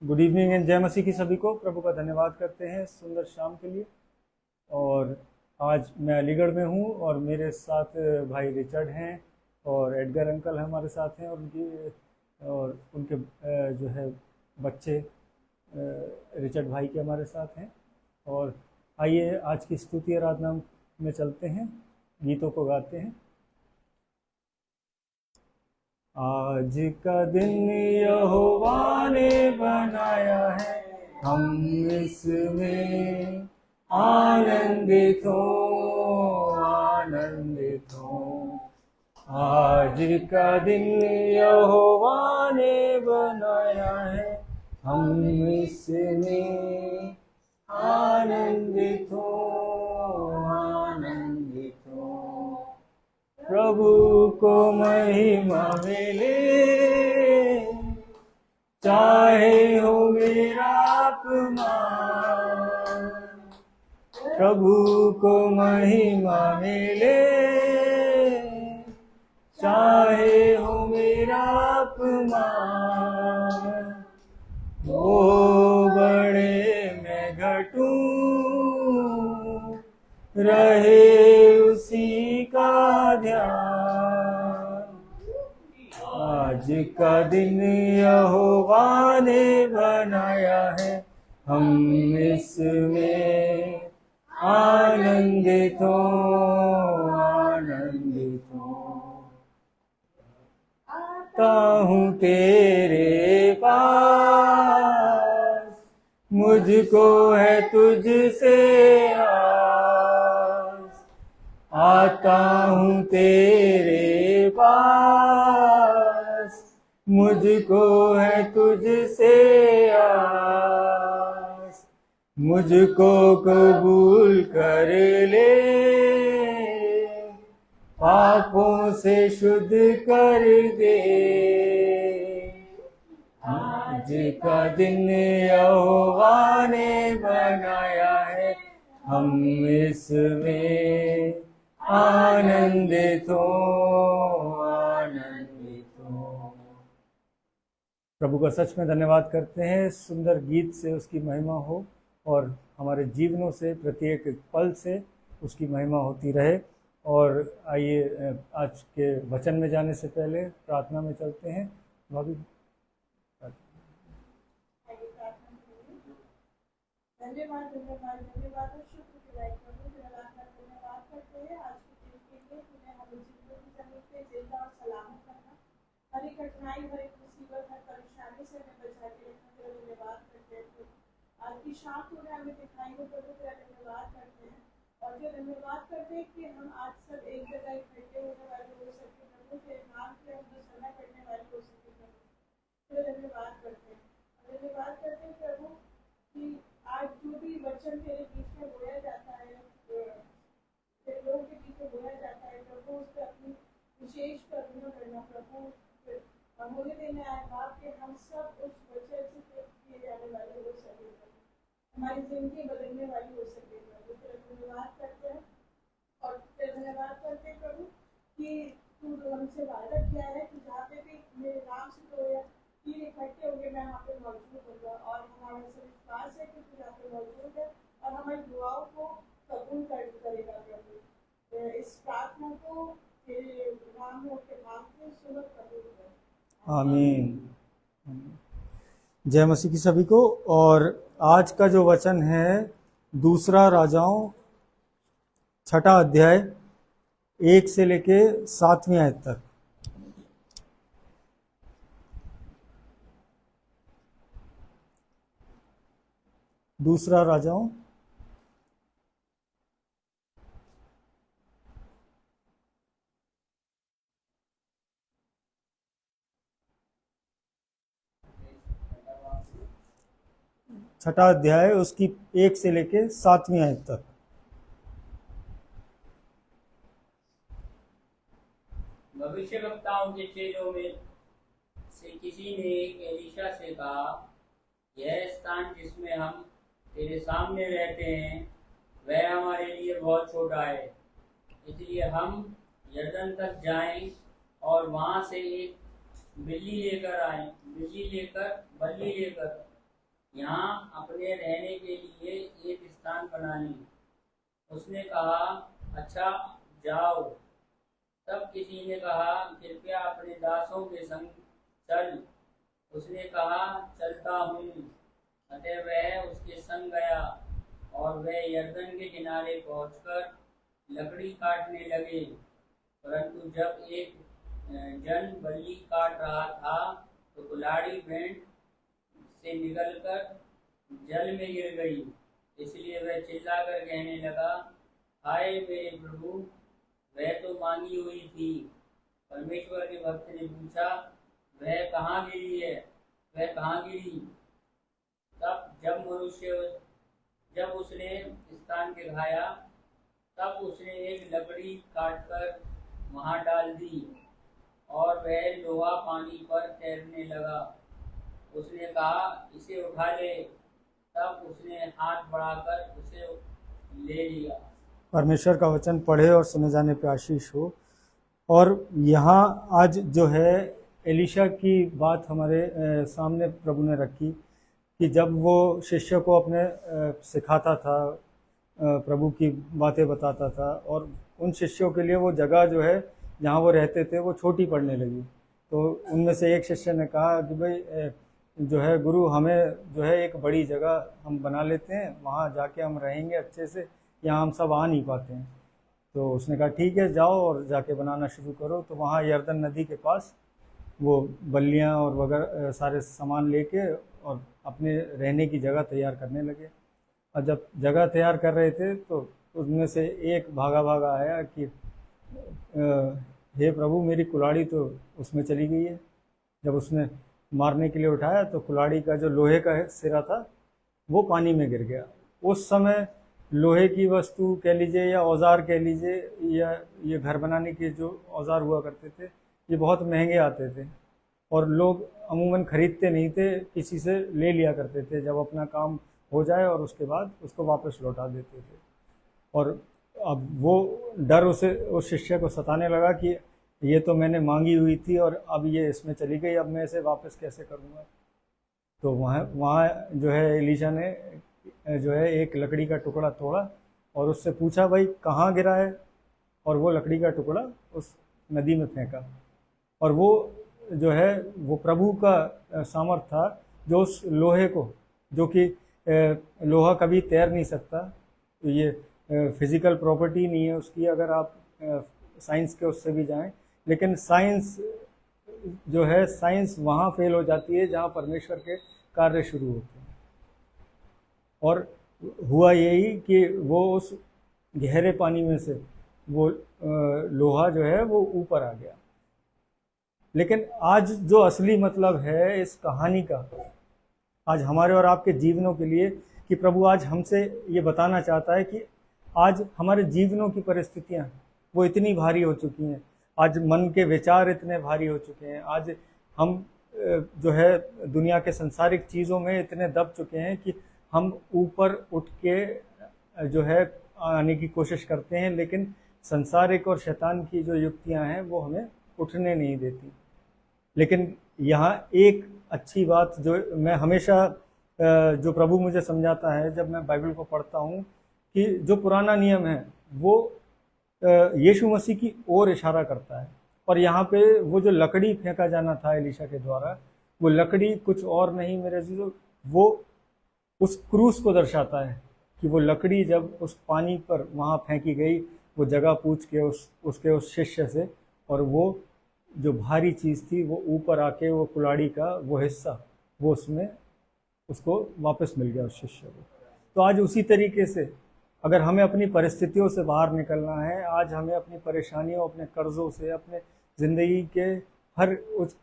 Good evening and जय मसीह की सभी को। प्रभु का धन्यवाद करते हैं सुंदर शाम के लिए। और आज मैं अलीगढ़ में हूँ और मेरे साथ भाई रिचर्ड हैं और एडगर अंकल हमारे साथ हैं और उनके जो है बच्चे रिचर्ड भाई के हमारे साथ हैं। और आइए आज की स्तुति आराधना में चलते हैं, गीतों को गाते हैं। आज का दिन यहोवा ने बनाया है, हम इसमें आनंदित हो आनंदित हो। आज का दिन यहोवा ने बनाया है, हम इसमें आनंदित हो आनंदित हो। प्रभु को महिमा मिले, चाहे हो मेरा अपमान। प्रभु को महिमा मिले, चाहे हो मेरा अपमान। वो बड़े मैं घटूं, रहे उसी का ध्यान। आज का दिन यहोवा ने बनाया है, हम इसमें आनंदित हो आनंदित हो। आता हूँ तेरे पास, मुझको है तुझसे आस। आता हूँ तेरे पास, मुझको है तुझसे आस। मुझको कबूल कर ले, पापों से शुद्ध कर दे। आज का दिन यहोवा ने बनाया है, हम इसमें आनंदित हो आनंदित हो। प्रभु का सच में धन्यवाद करते हैं। सुंदर गीत से उसकी महिमा हो और हमारे जीवनों से प्रत्येक पल से उसकी महिमा होती रहे। और आइए आज के वचन में जाने से पहले प्रार्थना में चलते हैं। भाभी धन्यवाद धन्यवाद धन्यवाद और शुक्र गुजार प्रभु तेरा धन्यवाद करते हैं आज के दिन के लिए। तूने हमें जिंदगी की जमीन पे जिंदा और सलामत रखा, हर एक कठिनाई हर एक मुसीबत हर परेशानी से हमें बचा के रखना, तेरा धन्यवाद करते हैं। आज की शाम तूने हमें दिखाई हो प्रभु, तेरा धन्यवाद करते हैं। और जो धन्यवाद करते हैं कि हम आज सब एक जगह इकट्ठे होने वाले हो सके प्रभु, तेरे नाम के हम जो समय करने वाले हो सके प्रभु, तेरा धन्यवाद करते हैं। धन्यवाद करते हैं प्रभु कि आज जो भी वचन तेरे बीच में बोया जाता है, तेरे लोगों के बीच में बोया जाता है प्रभु, उस पर अपनी विशेष करुणा करना प्रभु। हम होने देने आए बाप के हम सब उस वचन से किए जाने वाले हो सके, हमारी जिंदगी बदलने वाली हो सके प्रभु, तेरा धन्यवाद करते हैं। और तेरा धन्यवाद करते हैं प्रभु कि तू हमसे वादा किया है कि जहाँ पे भी मेरे नाम से तो तीन इकट्ठे होंगे मैं वहाँ पे मौजूद होगा। और हमारा विश्वास है कि तू यहाँ पे मौजूद है और हमारी दुआओं को कबूल करेगा प्रभु। इस प्रार्थना को तेरे नाम में के नाम से सुनत कबूल कर, आमीन। जय मसीह की सभी को। और आज का जो वचन है दूसरा राजाओं 6 अध्याय 1 से लेके 7वीं आयत तक। दूसरा राजाओं 6 अध्याय उसकी 1 से लेके 7वीं आयत तक। भविष्यवक्ताओं के चेलों में से किसी ने एलीशा से कहा, यह स्थान जिसमें हम तेरे सामने रहते हैं वह हमारे लिए बहुत छोटा है, इसलिए हम यरदन तक जाएं और वहां से एक बल्ली लेकर यहाँ अपने रहने के लिए एक स्थान बना लें। उसने कहा, अच्छा जाओ। तब किसी ने कहा, कृपया अपने दासों के संग चल। उसने कहा, चलता हूँ। अतः वह उसके संग गया और वह यरदन के किनारे पहुंचकर लकड़ी काटने लगे। परंतु जब एक जन बल्ली काट रहा था तो कुल्हाड़ी भेंट से निकलकर जल में गिर गई। इसलिए वह चिल्लाकर कहने लगा, हाय मेरे प्रभु, वह तो मांगी हुई थी। परमेश्वर के भक्त ने पूछा, वह कहाँ गिरी है? वह कहाँ गिरी? तब जब उसने स्थान के खाया, तब उसने एक लकड़ी काटकर वहां डाल दी और वह लोहा पानी पर तैरने लगा। उसने कहा, इसे उठा ले। तब उसने हाथ बढ़ाकर उसे ले लिया। परमेश्वर का वचन पढ़े और सुने जाने पे आशीष हो। और यहाँ आज जो है एलीशा की बात हमारे सामने प्रभु ने रखी कि जब वो शिष्य को अपने सिखाता था, प्रभु की बातें बताता था, और उन शिष्यों के लिए वो जगह जो है जहाँ वो रहते थे वो छोटी पड़ने लगी। तो उनमें से एक शिष्य ने कहा कि भाई जो है गुरु, हमें जो है एक बड़ी जगह हम बना लेते हैं, वहाँ जाके हम रहेंगे अच्छे से, यहाँ हम सब आ नहीं पाते हैं। तो उसने कहा ठीक है, जाओ और जाके बनाना शुरू करो। तो वहाँ यरदन नदी के पास वो बल्लियाँ और वगैरह सारे सामान लेके और अपने रहने की जगह तैयार करने लगे। और जब जगह तैयार कर रहे थे तो उसमें से एक भागा आया कि हे प्रभु, मेरी कुल्हाड़ी तो उसमें चली गई है। जब उसने मारने के लिए उठाया तो कुल्हाड़ी का जो लोहे का सिरा था वो पानी में गिर गया। उस समय लोहे की वस्तु कह लीजिए या औजार कह लीजिए, या ये घर बनाने के जो औजार हुआ करते थे, ये बहुत महंगे आते थे और लोग अमूमन खरीदते नहीं थे, किसी से ले लिया करते थे जब अपना काम हो जाए और उसके बाद उसको वापस लौटा देते थे। और अब वो डर उस शिष्य को सताने लगा कि ये तो मैंने मांगी हुई थी और अब ये इसमें चली गई, अब मैं इसे वापस कैसे करूँगा। तो वहाँ जो है एलीशा ने जो है एक लकड़ी का टुकड़ा तोड़ा और उससे पूछा, भाई कहाँ गिरा है? और वो लकड़ी का टुकड़ा उस नदी में फेंका। और वो जो है वो प्रभु का सामर्थ था, जो उस लोहे को, जो कि लोहा कभी तैर नहीं सकता, तो ये फिजिकल प्रॉपर्टी नहीं है उसकी, अगर आप साइंस के उससे भी जाएं, लेकिन साइंस जो है, साइंस वहाँ फेल हो जाती है जहाँ परमेश्वर के कार्य शुरू होते हैं। और हुआ यही कि वो उस गहरे पानी में से वो लोहा जो है वो ऊपर आ गया। लेकिन आज जो असली मतलब है इस कहानी का, आज हमारे और आपके जीवनों के लिए, कि प्रभु आज हमसे ये बताना चाहता है कि आज हमारे जीवनों की परिस्थितियां वो इतनी भारी हो चुकी हैं, आज मन के विचार इतने भारी हो चुके हैं, आज हम जो है दुनिया के संसारिक चीज़ों में इतने दब चुके हैं कि हम ऊपर उठ के जो है आने की कोशिश करते हैं, लेकिन संसारिक और शैतान की जो युक्तियां हैं वो हमें उठने नहीं देती। लेकिन यहाँ एक अच्छी बात जो मैं हमेशा जो प्रभु मुझे समझाता है जब मैं बाइबल को पढ़ता हूँ, कि जो पुराना नियम है वो यीशु मसीह की ओर इशारा करता है। और यहाँ पे वो जो लकड़ी फेंका जाना था एलीशा के द्वारा, वो लकड़ी कुछ और नहीं मेरे अजीजों, वो उस क्रूस को दर्शाता है कि वो लकड़ी जब उस पानी पर वहाँ फेंकी गई, वो जगह पूछ के उसके उस शिष्य से, और वो जो भारी चीज़ थी वो ऊपर आके वो कुल्हाड़ी का वो हिस्सा वो उसमें उसको वापस मिल गया उस शिष्य को। तो आज उसी तरीके से अगर हमें अपनी परिस्थितियों से बाहर निकलना है, आज हमें अपनी परेशानियों, अपने कर्जों से, अपने ज़िंदगी के हर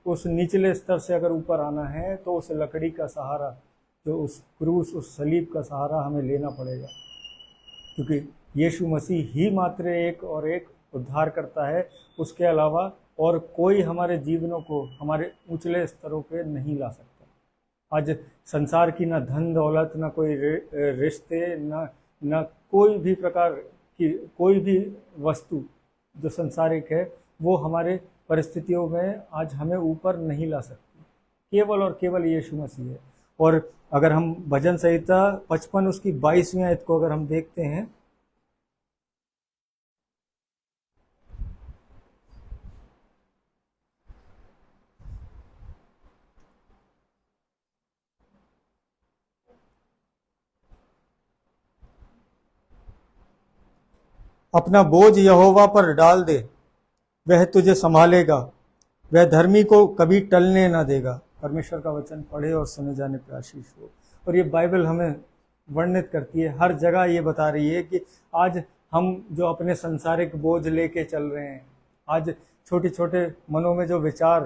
उस निचले स्तर से अगर ऊपर आना है, तो उस लकड़ी का सहारा, जो उस क्रूस, उस सलीब का सहारा हमें लेना पड़ेगा। क्योंकि यीशु मसीह ही मात्र एक और एक उद्धार करता है, उसके अलावा और कोई हमारे जीवनों को हमारे ऊंचले स्तरों पे नहीं ला सकता। आज संसार की ना धन दौलत, ना कोई रिश्ते, ना कोई भी प्रकार की कोई भी वस्तु जो संसारिक है वो हमारे परिस्थितियों में आज हमें ऊपर नहीं ला सकती। केवल और केवल यीशु मसीह है। और अगर हम भजन संहिता 55 उसकी 22वीं आयत को अगर हम देखते हैं, अपना बोझ यहोवा पर डाल दे, वह तुझे संभालेगा, वह धर्मी को कभी टलने ना देगा। परमेश्वर का वचन पढ़े और सुने जाने पर आशीष हो। और ये बाइबल हमें वर्णित करती है, हर जगह ये बता रही है कि आज हम जो अपने सांसारिक बोझ लेके चल रहे हैं, आज छोटे छोटे मनों में जो विचार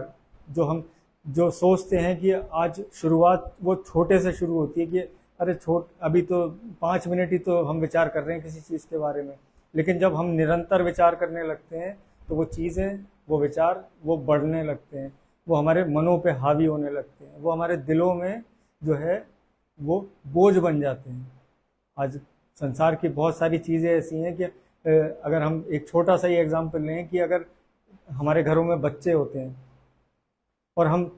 हम जो सोचते हैं कि आज शुरुआत वो छोटे से शुरू होती है कि अरे अभी तो 5 मिनट ही तो हम विचार कर रहे हैं किसी चीज़ के बारे में, लेकिन जब हम निरंतर विचार करने लगते हैं तो वो चीज़ें, वो विचार वो बढ़ने लगते हैं, वो हमारे मनों पे हावी होने लगते हैं, वो हमारे दिलों में जो है वो बोझ बन जाते हैं। आज संसार की बहुत सारी चीज़ें ऐसी हैं कि अगर हम एक छोटा सा ही एग्जाम्पल लें कि अगर हमारे घरों में बच्चे होते हैं और हम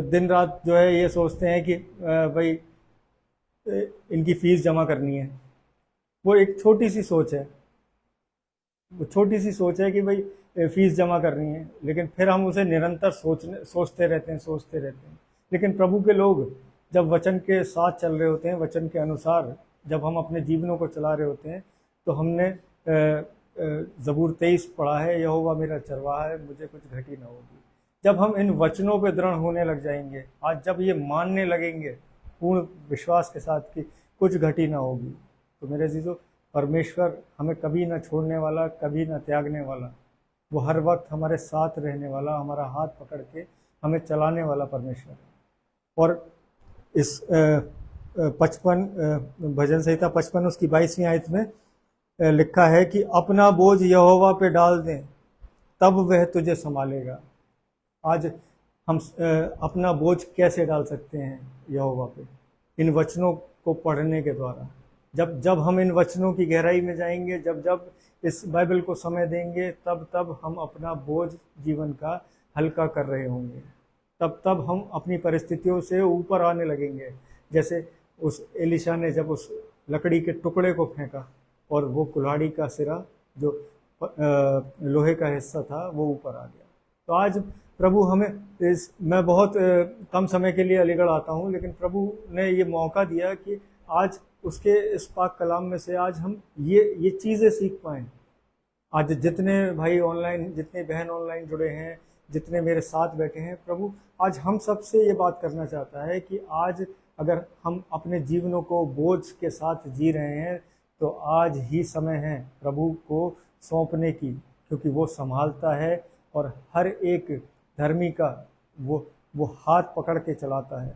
दिन रात जो है ये सोचते हैं कि भाई इनकी फ़ीस जमा करनी है, वो एक छोटी सी सोच है, वो छोटी सी सोच है कि भाई फीस जमा करनी है, लेकिन फिर हम उसे निरंतर सोचते रहते हैं। लेकिन प्रभु के लोग जब वचन के साथ चल रहे होते हैं, वचन के अनुसार जब हम अपने जीवनों को चला रहे होते हैं, तो हमने ज़बूर 23 पढ़ा है, यहोवा मेरा चरवाहा है, मुझे कुछ घटी ना होगी। जब हम इन वचनों पे दृढ़ होने लग जाएंगे, आज जब ये मानने लगेंगे पूर्ण विश्वास के साथ कि कुछ घटी ना होगी, तो मेरे अजीजों, परमेश्वर हमें कभी ना छोड़ने वाला, कभी ना त्यागने वाला, वो हर वक्त हमारे साथ रहने वाला, हमारा हाथ पकड़ के हमें चलाने वाला परमेश्वर है। और इस 55 भजन संहिता 55 उसकी 22वीं आयत में लिखा है कि अपना बोझ यहोवा पे डाल दें, तब वह तुझे संभालेगा। आज हम अपना बोझ कैसे डाल सकते हैं यहोवा पे? इन वचनों को पढ़ने के द्वारा। जब हम इन वचनों की गहराई में जाएंगे, जब इस बाइबल को समय देंगे, तब हम अपना बोझ जीवन का हल्का कर रहे होंगे, तब हम अपनी परिस्थितियों से ऊपर आने लगेंगे। जैसे उस एलिशा ने जब उस लकड़ी के टुकड़े को फेंका और वो कुल्हाड़ी का सिरा जो लोहे का हिस्सा था वो ऊपर आ गया। तो आज प्रभु हमें मैं बहुत कम समय के लिए अलीगढ़ आता हूँ, लेकिन प्रभु ने ये मौका दिया कि आज उसके इस पाक कलाम में से आज हम ये चीज़ें सीख पाएँ। आज जितने भाई ऑनलाइन, जितने बहन ऑनलाइन जुड़े हैं, जितने मेरे साथ बैठे हैं, प्रभु आज हम सबसे ये बात करना चाहता है कि आज अगर हम अपने जीवनों को बोझ के साथ जी रहे हैं, तो आज ही समय है प्रभु को सौंपने की, क्योंकि वो संभालता है और हर एक धर्मी का वो हाथ पकड़ के चलाता है।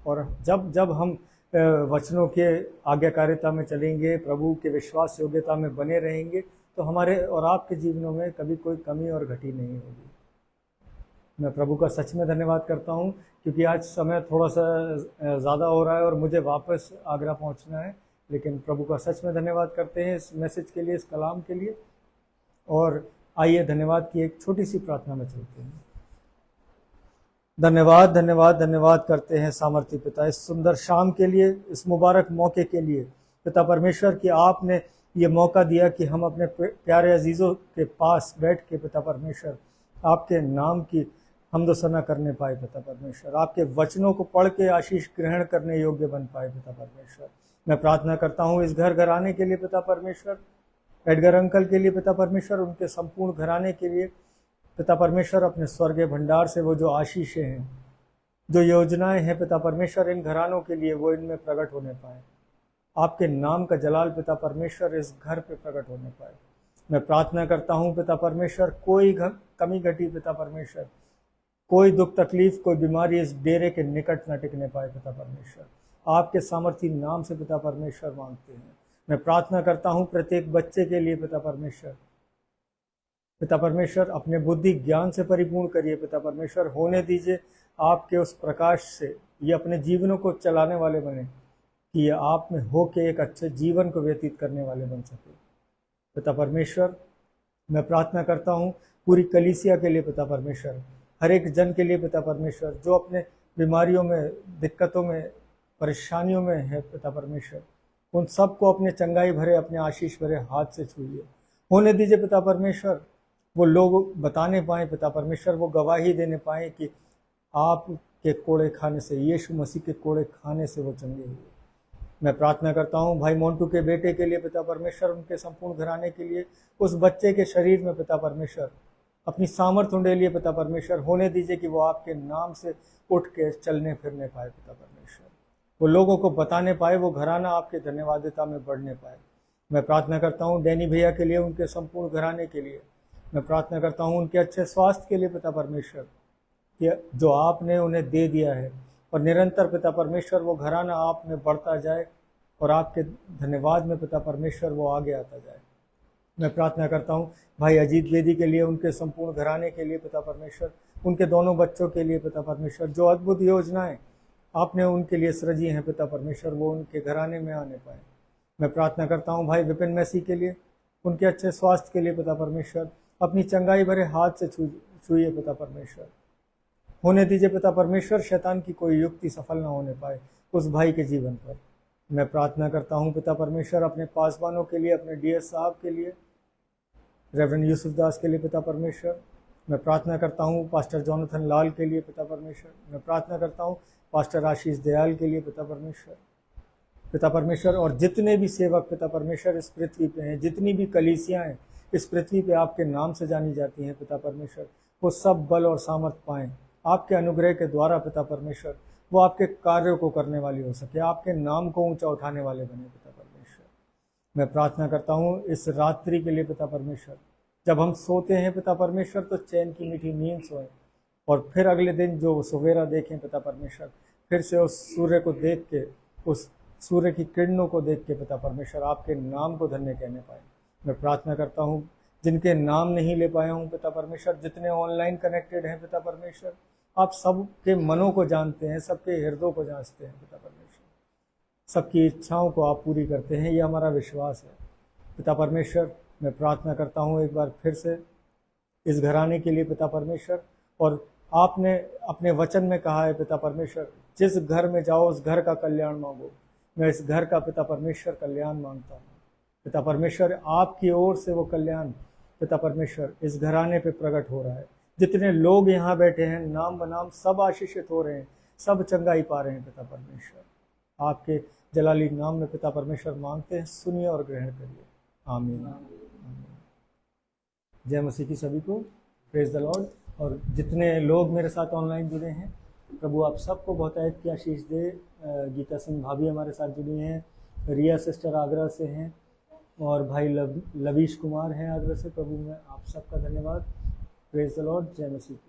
और जब हम वचनों के आज्ञाकारिता में चलेंगे, प्रभु के विश्वास योग्यता में बने रहेंगे, तो हमारे और आपके जीवनों में कभी कोई कमी और घटी नहीं होगी। मैं प्रभु का सच में धन्यवाद करता हूँ, क्योंकि आज समय थोड़ा सा ज़्यादा हो रहा है और मुझे वापस आगरा पहुँचना है, लेकिन प्रभु का सच में धन्यवाद करते हैं इस मैसेज के लिए, इस कलाम के लिए। और आइए धन्यवाद की एक छोटी सी प्रार्थना में चलते हैं। धन्यवाद धन्यवाद धन्यवाद करते हैं सामर्थ्य पिता इस सुंदर शाम के लिए, इस मुबारक मौके के लिए। पिता परमेश्वर कि आपने ये मौका दिया कि हम अपने प्यारे अजीज़ों के पास बैठ के पिता परमेश्वर आपके नाम की हम्द सना करने पाए। पिता परमेश्वर आपके वचनों को पढ़ के आशीष ग्रहण करने योग्य बन पाए। पिता परमेश्वर मैं प्रार्थना करता हूँ इस घर घराने के लिए पिता परमेश्वर, एडगर अंकल के लिए पिता परमेश्वर, उनके संपूर्ण घराने के लिए पिता परमेश्वर, अपने स्वर्गीय भंडार से वो जो आशीषें हैं, जो योजनाएं हैं पिता परमेश्वर इन घरानों के लिए, वो इनमें प्रकट होने पाए। आपके नाम का जलाल पिता परमेश्वर इस घर पे प्रकट होने पाए। मैं प्रार्थना करता हूँ पिता परमेश्वर, कोई कमी घटी पिता परमेश्वर, कोई दुख तकलीफ, कोई बीमारी इस डेरे के निकट न टिकने पाए। पिता परमेश्वर आपके सामर्थी नाम से पिता परमेश्वर मांगते हैं। मैं प्रार्थना करता हूँ प्रत्येक बच्चे के लिए पिता परमेश्वर, पिता परमेश्वर अपने बुद्धि ज्ञान से परिपूर्ण करिए। पिता परमेश्वर होने दीजिए आपके उस प्रकाश से ये अपने जीवनों को चलाने वाले बने, कि ये आप में हो के एक अच्छे जीवन को व्यतीत करने वाले बन सके। पिता परमेश्वर मैं प्रार्थना करता हूँ पूरी कलीसिया के लिए पिता परमेश्वर, हर एक जन के लिए पिता परमेश्वर, जो अपने बीमारियों में, दिक्कतों में, परेशानियों में है पिता परमेश्वर, उन सबको अपने चंगाई भरे, अपने आशीष भरे हाथ से छूइए। होने दीजिए पिता परमेश्वर, वो लोग बताने पाएँ पिता परमेश्वर, वो गवाही देने पाएँ कि आपके कोड़े खाने से, यीशु मसीह के कोड़े खाने से वो चंगे हुए। मैं प्रार्थना करता हूँ भाई मोंटू के बेटे के लिए पिता परमेश्वर, उनके संपूर्ण घराने के लिए, उस बच्चे के शरीर में पिता परमेश्वर अपनी सामर्थ्य उंडे लिए पिता परमेश्वर। होने दीजिए कि वो आपके नाम से उठ के चलने फिरने पाए पिता परमेश्वर, वो लोगों को बताने पाए, वो घराना आपके धन्यवादिता में बढ़ने पाए। मैं प्रार्थना करता हूँ डैनी भैया के लिए, उनके संपूर्ण घराने के लिए। मैं प्रार्थना करता हूँ उनके अच्छे स्वास्थ्य के लिए पिता परमेश्वर, कि जो आपने उन्हें दे दिया है, और निरंतर पिता परमेश्वर वो घराना आप में बढ़ता जाए और आपके धन्यवाद में पिता परमेश्वर वो आगे आता जाए। मैं प्रार्थना करता हूँ भाई अजीत बेदी के लिए, उनके संपूर्ण घराने के लिए पिता परमेश्वर, उनके दोनों बच्चों के लिए पिता परमेश्वर, जो अद्भुत योजनाएं आपने उनके लिए सृजी हैं पिता परमेश्वर, वो उनके घराने में आने पाए। मैं प्रार्थना करता हूँ भाई विपिन मैसी के लिए, उनके अच्छे स्वास्थ्य के लिए पिता परमेश्वर, अपनी चंगाई भरे हाथ से छूइए पिता परमेश्वर। होने दीजिए पिता परमेश्वर शैतान की कोई युक्ति सफल ना होने पाए उस भाई के जीवन पर। मैं प्रार्थना करता हूँ पिता परमेश्वर अपने पासवानों के लिए, अपने डीएस साहब के लिए, रेवरेंड यूसुफ दास के लिए पिता परमेश्वर। मैं प्रार्थना करता हूँ पास्टर जोनाथन लाल के लिए पिता परमेश्वर। मैं प्रार्थना करता हूँ पास्टर आशीष दयाल के लिए पिता परमेश्वर। पिता परमेश्वर और जितने भी सेवक पिता परमेश्वर इस पृथ्वी पे हैं, जितनी भी कलीसियाँ हैं इस पृथ्वी पे आपके नाम से जानी जाती हैं पिता परमेश्वर, वो सब बल और सामर्थ पाएँ आपके अनुग्रह के द्वारा पिता परमेश्वर, वो आपके कार्यों को करने वाली हो सके, आपके नाम को ऊंचा उठाने वाले बने पिता परमेश्वर। मैं प्रार्थना करता हूँ इस रात्रि के लिए पिता परमेश्वर, जब हम सोते हैं पिता परमेश्वर तो चैन की मीठी नींद सोएं, और फिर अगले दिन जो सवेरा देखें पिता परमेश्वर, फिर से उस सूर्य को देख के, उस सूर्य की किरणों को देख के पिता परमेश्वर आपके नाम को धन्य कहने पाए। मैं प्रार्थना करता हूँ जिनके नाम नहीं ले पाया हूँ पिता परमेश्वर, जितने ऑनलाइन कनेक्टेड हैं पिता परमेश्वर, आप सबके मनों को जानते हैं, सबके हृदयों को जांचते हैं पिता परमेश्वर, सबकी इच्छाओं को आप पूरी करते हैं, ये हमारा विश्वास है पिता परमेश्वर। मैं प्रार्थना करता हूँ एक बार फिर से इस घराने के लिए पिता परमेश्वर, और आपने अपने वचन में कहा है पिता परमेश्वर, जिस घर में जाओ उस घर का कल्याण मांगो। मैं इस घर का पिता परमेश्वर कल्याण मांगता हूँ पिता परमेश्वर, आपकी ओर से वो कल्याण पिता परमेश्वर इस घराने पे प्रकट हो रहा है। जितने लोग यहाँ बैठे हैं नाम बनाम सब आशीषित हो रहे हैं, सब चंगाई पा रहे हैं पिता परमेश्वर। आपके जलाली नाम में पिता परमेश्वर मांगते हैं, सुनिए और ग्रहण करिए। आमीन, आमीन। जय मसीह की सभी को, प्रेज द लॉर्ड। और जितने लोग मेरे साथ ऑनलाइन जुड़े हैं, प्रभु आप सबको बहुतायत की आशीष दे। गीता सिंह भाभी हमारे साथ जुड़ी हैं, रिया सिस्टर आगरा से हैं, और भाई लवीश कुमार हैं आगरा से। प्रभु में आप सबका धन्यवाद। Praise the Lord. जय मसीह की।